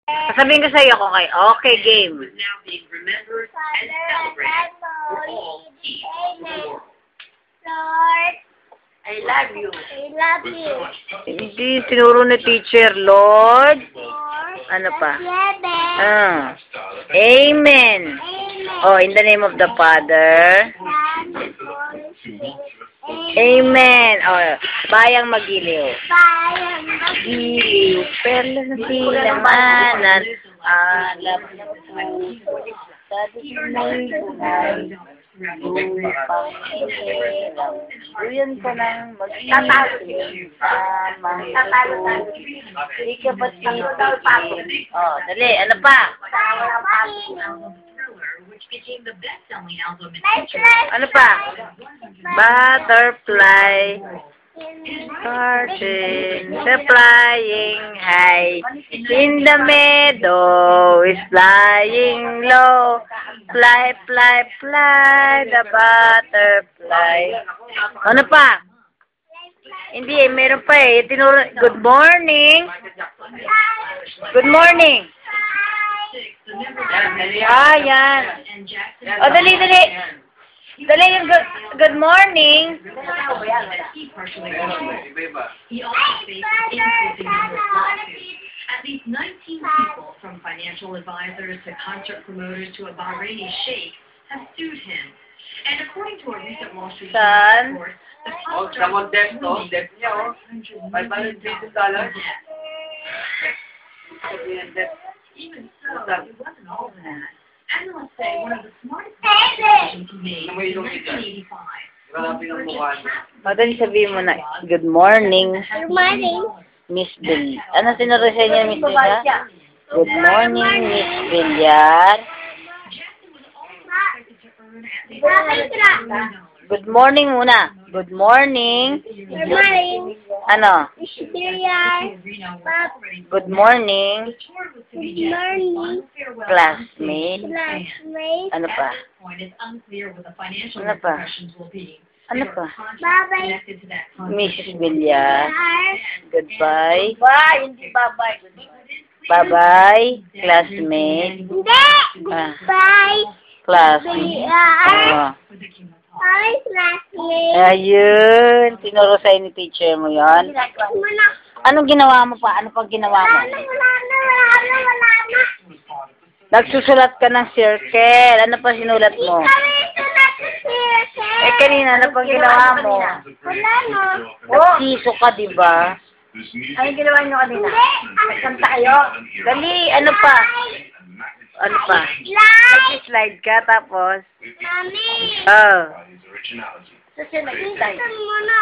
Sasabihin ko sa'yo kung kayo. Okay, game. Lord, I love you. I love you. Hindi, tinuro ni teacher, Lord. Ano pa? Amen. Oh, in the name of the Father. Amen. Oh, bayang magiliw. Bayang magiliw. Perla na silamanan. Alam na po. Sa mo'y buhay. Upang ihilang. Duyan ka ng magiging. Tamang ito. Di ka ba't titigil? Oh, dali. Ano pa? Ano pa? Butterfly. Garden, the flying high, in the meadow is flying low. Fly, fly, fly, the butterfly. Ano pa? Hindi, meron pa eh. Tinuro, good morning. Good morning. Ah, yan. O, dali, dali. Dali yung good morning. At least 19 people, from financial advisors to concert promoters to a Bahraini sheikh, have sued him. And according to a recent Wall Street Journal report, the pop star even so, it wasn't all that. Analysts say one of the smartest decisions he made in 1985. Madali sabihin mo na, good morning. Good morning. Miss Bill. Ano tinuro sa inyo, Miss Bilyar? Good morning, Miss Bilyar. Good morning muna. Good morning. Good morning. Ano? Good Good morning. morning. Classmate. Classmate. Ano pa? Ano pa? Ano pa? Bye-bye. Miss Bilyar. Goodbye. Bye. Hindi bye-bye. Bye-bye, classmate. Hindi. Ah, Bye. classmate. Oh. Bye, classmate. Ayun. Tinuro sa'yo ni teacher mo yon. Wala. Anong ginawa mo pa? Ano pang ginawa mo? Wala na. Nagsusulat ka ng circle. Ano pa sinulat mo? Kami ito natin. Eh, kanina, ano pang ginawa mo? Wala no. Nagsiso ka, diba? Ano ginawa nyo kanina? Nagkanta kayo? Dali, ano pa? Ano pa? Nag-slide ka, tapos? Mami. Oh. Susunod. Mo na.